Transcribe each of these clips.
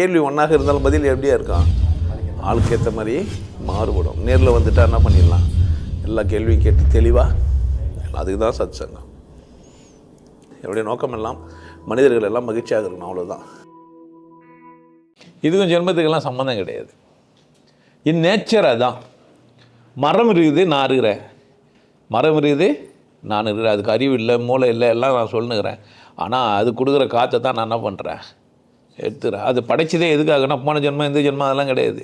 கேள்வி ஒன்றாக இருந்தாலும் பதில் எப்படியா இருக்கான், ஆளுக்கு ஏற்ற மாதிரி மாறுபடும். நேரில் வந்துட்டால் என்ன பண்ணிடலாம், எல்லா கேள்வியும் கேட்டு தெளிவாக. அதுக்கு தான் சத் சங்கம். என்னுடைய நோக்கம் எல்லாம் மனிதர்கள் எல்லாம் மகிழ்ச்சியாக இருக்கணும், அவ்வளோதான். இதுக்கும் ஜென்மத்துக்கெல்லாம் சம்மந்தம் கிடையாது. இன் நேச்சர் அதான். மரம் இருக்குது, நான் இருக்கிறேன். மரம் இருக்குது, நான் இருக்கிறேன். அதுக்கு அறிவு இல்லை, மூளை இல்லை, எல்லாம் நான் சொல்லுங்கிறேன். ஆனால் அது கொடுக்குற காற்றை தான் நான் என்ன பண்ணுறேன், எடுத்துக்கிறேன். அது படைச்சதே எதுக்காகனா போன ஜென்மம் இந்த ஜென்மம் அதெல்லாம் கிடையாது.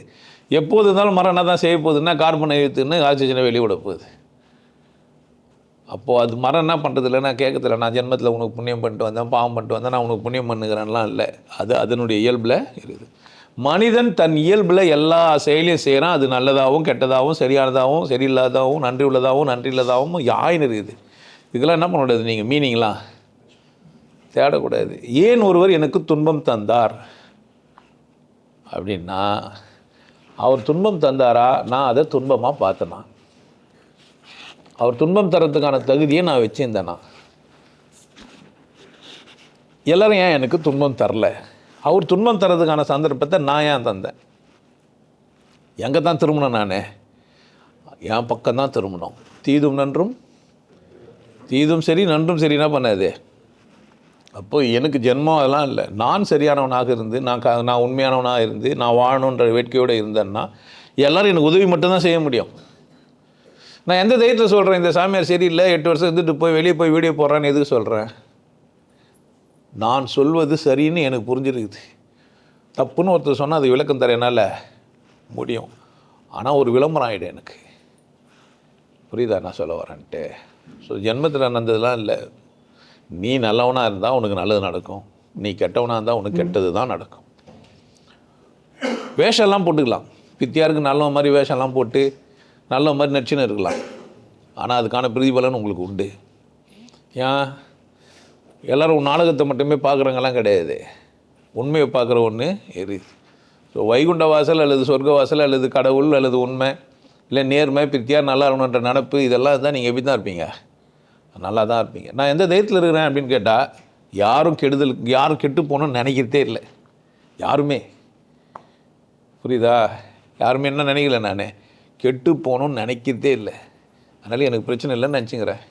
எப்போது இருந்தாலும் மரம் என்ன தான் செய்ய போகுதுன்னா கார்பனை இழுத்துன்னு ஆக்சிஜனை வெளிவிட போகுது. அப்போது அது மரம் என்ன பண்ணுறதில்ல, நான் கேட்கறதில்ல நான் ஜென்மத்தில் உனக்கு புண்ணியம் பண்ணிட்டு வந்தேன், பாவம் பண்ணிட்டு வந்தேன், நான் உனக்கு புண்ணியம் பண்ணுகிறேன்லாம் இல்லை. அது அதனுடைய இயல்பில் இருக்குது. மனிதன் தன் இயல்பில் எல்லா செயலையும் செய்கிறான். அது நல்லதாகவும் கெட்டதாகவும் சரியானதாகவும் சரியில்லாதாகவும் நன்றி உள்ளதாகவும் நன்றி இல்லாதாகவும் யாயின்னு இருக்குது. இதுக்கெல்லாம் என்ன பண்ணக்கூடாது, நீங்கள் மீனிங்லாம் தேடக்கூடாது. ஏன் ஒருவர் எனக்கு துன்பம் தந்தார் அப்படின்னா, அவர் துன்பம் தந்தாரா, நான் அதை துன்பமாக பார்த்தேனா, அவர் துன்பம் தரத்துக்கான தகுதியை நான் வச்சுருந்தேனா. எல்லோரும் ஏன் எனக்கு துன்பம் தரல, அவர் துன்பம் தரதுக்கான சந்தர்ப்பத்தை நான் ஏன் தந்தேன். எங்கே தான் திரும்பணும், நான் என் பக்கம்தான் திரும்பணும். தீதும் நன்றும், தீதும் சரி நன்றும் சரி என்ன பண்ணாது. அப்போது எனக்கு ஜென்மம் அதெல்லாம் இல்லை. நான் சரியானவனாக இருந்து நான் உண்மையானவனாக இருந்து நான் வாழணுன்ற வேட்கையோடு இருந்தேன்னா எல்லோரும் எனக்கு உதவி மட்டும்தான் செய்ய முடியும். நான் எந்த தைரியத்தில் சொல்கிறேன், இந்த சாமியார் சரியில்லை 8 வருஷம் இருந்துட்டு போய் வெளியே போய் வீடியோ போடுறான்னு எதுக்கு சொல்கிறேன். நான் சொல்வது சரின்னு எனக்கு புரிஞ்சிருக்குது. தப்புன்னு ஒருத்தர் சொன்னால் அது விளக்கம் தர என்னால் முடியும். ஆனால் ஒரு விளம்பரம் ஆகிடும் எனக்கு. புரியுதா நான் சொல்ல வரேன்ட்டு. ஸோ ஜென்மத்தில் நடந்ததுலாம் இல்லை. நீ நல்லவனாக இருந்தால் உனக்கு நல்லது நடக்கும், நீ கெட்டவனாக இருந்தால் உனக்கு கெட்டது தான் நடக்கும். வேஷம்லாம் போட்டுக்கலாம், பித்தியாருக்கு நல்ல மாதிரி வேஷம்லாம் போட்டு நல்ல மாதிரி நடிச்சுன்னு இருக்கலாம். ஆனால் அதுக்கான பிரதிபலன் உங்களுக்கு உண்டு. ஏன் எல்லோரும் நாடகத்தை மட்டுமே பார்க்குறவங்கலாம் கிடையாது, உண்மையை பார்க்குற ஒன்று இருக்குது. ஸோ வைகுண்ட வாசல் அல்லது சொர்க்க வாசல் அல்லது கடவுள் அல்லது உண்மை இல்லை நேர்மை பித்தியார் நல்லா இருக்கணுன்ற நடப்பு இதெல்லாம் இருந்தால் நீங்கள் எப்படி தான் இருப்பீங்க, நல்லா தான் இருப்பீங்க. நான் எந்த தைரியத்தில் இருக்கிறேன் அப்படின்னு கேட்டால், யாரும் கெட்டு போகணும்னு நினைக்கிறதே இல்லை யாருமே. புரியுதா, யாருமே என்ன நினைக்கல, நான் கெட்டு போகணும்னு நினைக்கிறதே இல்லை. அதனால் எனக்கு பிரச்சனை இல்லைன்னு நினச்சிக்கிறேன்.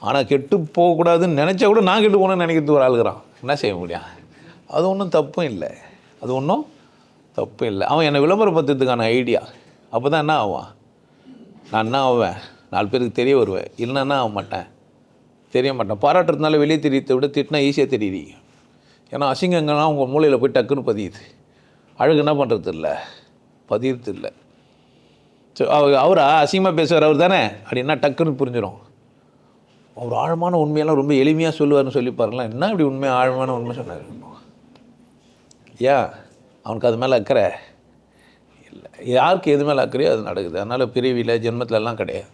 ஆனால் கெட்டு போகக்கூடாதுன்னு நினச்சா கூட நான் கெட்டு போகணும்னு நினைக்கிறது ஒரு ஆளுகிறான். என்ன செய்ய முடியும், அது ஒன்றும் தப்பும் இல்லை, அது ஒன்றும் தப்பு இல்லை. அவன் என்னை விளம்பரப்படுத்துறதுக்கான ஐடியா. அப்போ தான் என்ன ஆவான், நான் என்ன ஆவேன், 4 பேருக்கு தெரிய வருவேன். இல்லைன்னா ஆக மாட்டேன், தெரிய மாட்டேன். பாராட்டுறதுனால வெளியே தெரியத்தை விட திட்டினா ஈஸியாக தெரியுறீங்க. ஏன்னா அசிங்கங்கள்லாம் உங்கள் மூளையில் போய் டக்குன்னு பதியுது. அழகு என்ன பண்ணுறது இல்லை, பதியறது இல்லை. ஸோ அவரா அசிங்கமாக பேசுவார் அவர் தானே அப்படின்னா டக்குன்னு புரிஞ்சிடும். அவர் ஆழமான உண்மையெல்லாம் ரொம்ப எளிமையாக சொல்லுவார்னு சொல்லி பாருங்களேன். என்ன இப்படி உண்மையாக ஆழமான உண்மை சொன்னார். ஏன் அவனுக்கு அது மேலே அக்கறை இல்லை. யாருக்கு எது மேலே அக்கறையோ அது நடக்குது. அதனால் பிரிவியில் ஜென்மத்திலலாம் கிடையாது.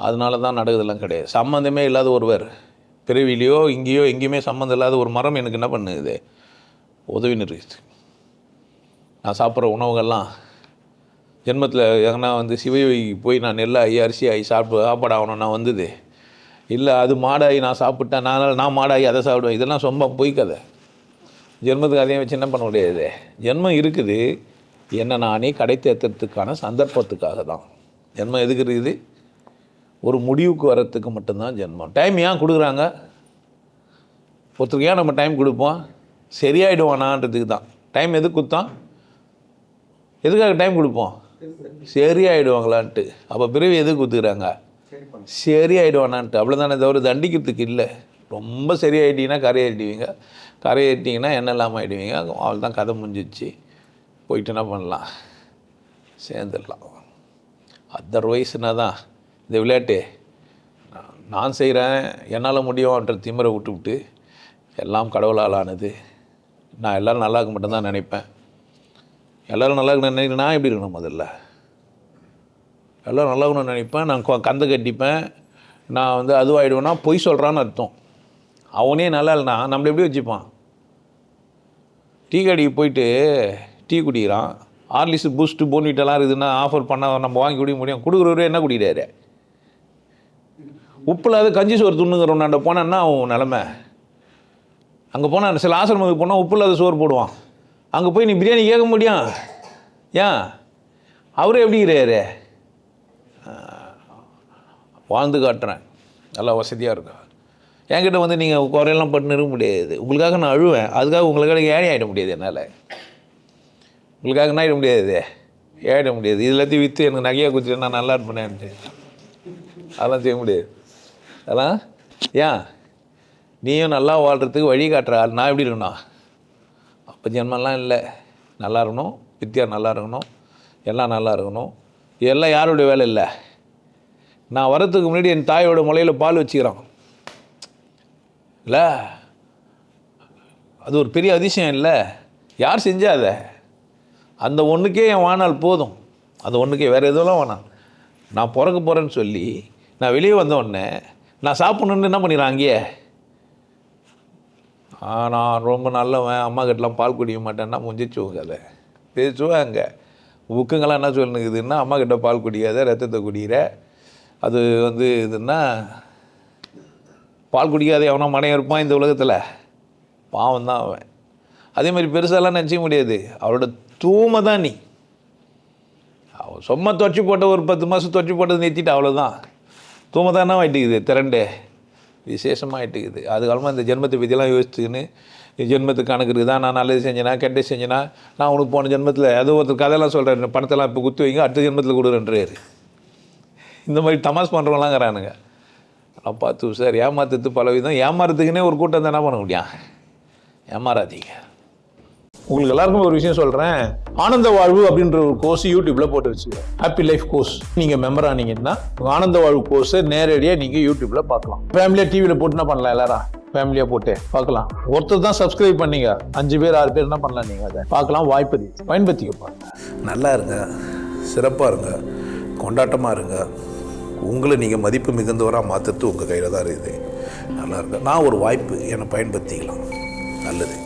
அதனால தான் நடக்குதெல்லாம் கிடையாது. சம்மந்தமே இல்லாத ஒருவர் பிறவிலையோ இங்கேயோ எங்கேயுமே சம்மந்தம் இல்லாத ஒரு மரம் எனக்கு என்ன பண்ணுது, உதவின்னு இருக்குது. நான் சாப்பிட்ற உணவுகள்லாம் ஜென்மத்தில் எங்கன்னா வந்து சிவகி போய் நான் நெல் ஆகி அரிசி ஆகி சாப்பாடு ஆகணும் நான் வந்தது இல்லை. அது மாடாகி நான் சாப்பிட்டேன், நான் மாடாகி அதை சாப்பிடுவேன். இதெல்லாம் ரொம்ப பொய் கதை. ஜென்மத்துக்கு அதையும் வச்சு என்ன பண்ண முடியாது. ஜென்மம் இருக்குது என்ன நானே கடை தேர்த்துறதுக்கான சந்தர்ப்பத்துக்காக தான். ஜென்மம் எதுக்கு இருக்குது, ஒரு முடிவுக்கு வரத்துக்கு மட்டும்தான் ஜென்மம். டைம் ஏன் கொடுக்குறாங்க, ஒருத்தருக்கு ஏன் நம்ம டைம் கொடுப்போம், சரியாயிடுவானான்றதுக்கு தான். டைம் எதுக்கு கொடுத்தான், எதுக்காக டைம் கொடுப்போம், சரியாயிடுவாங்களான்ட்டு. அப்போ பிறவி எதுக்கு கொடுத்துக்கிறாங்க, சரியாயிடுவானான்ட்டு. அவ்வளோதானே தவிர தண்டிக்கிறதுக்கு இல்லை. ரொம்ப சரியாயிட்டீங்கன்னா கரையாயிடுவீங்க, கரையாயிட்டிங்கன்னா என்ன இல்லாமல் ஆகிடுவீங்க. அவள் தான் கதை முடிஞ்சிச்சு, போயிட்டு என்ன பண்ணலாம், சேர்ந்துடலாம். அதர்வைஸ்னா தான் இந்த விளையாட்டு. நான் செய்கிறேன் என்னால் முடியும்ன்ற திமிரை விட்டு எல்லாம் கடவுளால் ஆனது. நான் எல்லோரும் நல்லா இருக்க மட்டும்தான் நினைப்பேன். எல்லோரும் நல்லா இருக்கணும்னு நினைக்கிறேன். நான் எப்படி இருக்கணும், முதல்ல எல்லோரும் நல்லா இருக்கணும்னு நினைப்பேன். நான் கந்தை கட்டிப்பேன். நான் வந்து அதுவாகிடுவேன்னா பொய் சொல்கிறான்னு அர்த்தம். அவனே நல்லா இல்லைனா நம்மளை எப்படி வச்சுப்பான். டீ கடைக்கு போயிட்டு டீ குடிக்கிறான், ஹார்லிக்ஸ் பூஸ்ட்டு போன்விட்டெல்லாம் இருக்குதுன்னா ஆஃபர் பண்ணால் நம்ம வாங்கி குடிக்க முடியும். கொடுக்குறவரே என்ன குடிக்கிறாரு, உப்பு இல்லாத கஞ்சி சோறு துண்ணுங்கிறவன் அங்கே போனான்னா அவன் நிலமை. அங்கே போனால் சில ஆசிரமத்துக்கு போனால் உப்பு இல்லாத சோறு போடுவான். அங்கே போய் நீ பிரியாணி கேட்க முடியும்? ஏன் அவரே எப்படி இருக்கிறாரு? வாழ்ந்து காட்டுறேன், நல்லா வசதியாக இருக்கும். என்கிட்ட வந்து நீங்கள் குறையெல்லாம் பட்டு இருக்க முடியாது. உங்களுக்காக நான் அழுவேன், அதுக்காக உங்களுக்காக ஏழை ஆகிட முடியாது. என்னால் உங்களுக்காக என்ன ஆகிட முடியாது, ஏறிட முடியாது. எல்லாத்தையும் விற்று எனக்கு நகையாக கொடுத்துட்டு நான் நல்லா இருப்பேன்ட்டு அதெல்லாம் செய்ய முடியாது. அதெல்லாம் ஏன் நீயும் நல்லா வாழ்கிறதுக்கு வழி காட்டுற ஆள் நான் எப்படி இருக்கணும்? அப்போ ஜென்மெல்லாம் இல்லை. நல்லா இருக்கணும், வித்தியார் நல்லா இருக்கணும், எல்லாம் நல்லா இருக்கணும். இதெல்லாம் யாருடைய வேலை இல்லை. நான் வரத்துக்கு முன்னாடி என் தாயோட முலையில் பால் வச்சுக்கிறான் இல்லை, அது ஒரு பெரிய அதிசயம் இல்லை. யார் செஞ்சா அதை? அந்த ஒன்றுக்கே என் வாழ்நாள் போதும். அந்த ஒன்றுக்கே வேறு எதுவும் வேணாம். நான் பிறக்க போகிறேன்னு சொல்லி நான் வெளியே வந்த உடனே நான் சாப்பிட்ணுன்னு என்ன பண்ணிடுறேன் அங்கேயே. நான் ரொம்ப நல்லவன், அம்மா கிட்டலாம் பால் குடிக்க மாட்டேன்னா முடிஞ்சிச்சுவோங்க. அதை பேசுவாங்க புக்குங்கெல்லாம் என்ன சொல்லுங்குதுன்னா, அம்மா கிட்ட பால் குடிக்காத, ரத்தத்தை குடிக்கிற. அது வந்து இதுன்னா பால் குடிக்காத எவனா மனையம் இருப்பான் இந்த உலகத்தில், பாவம் தான் அவன். அதே மாதிரி பெருசாலாம் நினச்சிக்க முடியாது. அவரோட தூமை தான் நீ. அவள் சும்மா தொச்சு போட்ட ஒரு 10 மாதம் தொச்சு போட்டது நிறுத்திட்டு அவ்வளோதான். தூமை தானே ஆகிட்டுக்குது, திரண்டு விசேஷமாக ஆகிட்டுக்குது. அது காலமாக இந்த ஜென்மத்தை பற்றியெல்லாம் யோசிச்சுக்கின்னு ஜென்மத்துக்கு கணக்கு இருக்குதா, நான் நல்லது செஞ்சேனா கெட்டது செஞ்சேனா, நான் உனக்கு போன ஜென்மத்தில் அது ஒருத்தர் கதையெல்லாம் சொல்கிறேன், பணத்தெல்லாம் இப்போ குத்து வைங்க அடுத்த ஜென்மத்தில் கொடுக்குறேன்றாரு. இந்த மாதிரி தமாஸ் பண்ணுறவங்களாங்கிறானுங்க. நான் பார்த்து சார் ஏமாத்துறது பல விதம். ஏமாறதுக்குன்னே ஒரு கூட்டம் தான் என்ன பண்ண முடியும்? ஏமாறாதீங்க. உங்களுக்கு எல்லாருக்கும் ஒரு விஷயம் சொல்கிறேன். ஆனந்த வாழ்வு அப்படின்ற ஒரு கோர்ஸ் யூடியூப்பில் போட்டு வச்சுக்கிறேன். Happy life course. நீங்கள் மெம்பர் ஆனீங்கன்னா ஆனந்த வாழ்வு கோர்ஸை நேரடியாக நீங்கள் யூடியூப்பில் பார்க்கலாம். ஃபேமிலியாக டிவியில் போட்டு என்ன பண்ணலாம், எல்லாரும் ஃபேமிலியாக போட்டு பார்க்கலாம். ஒருத்தர் தான் சப்ஸ்கிரைப் பண்ணீங்க, 5 பேர் 6 பேர் என்ன பண்ணலாம், நீங்கள் அதை பார்க்கலாம். வாய்ப்பு பயன்படுத்திக்க. நல்லா இருங்க, சிறப்பாக இருங்க, கொண்டாட்டமாக இருங்க. உங்களை நீங்கள் மதிப்பு மிகுந்தவராக மாற்றுறது உங்கள் கையில் தான் இருக்குது. நல்லா இருங்க. நான் ஒரு வாய்ப்பு, என்னை பயன்படுத்திக்கலாம். நல்லது.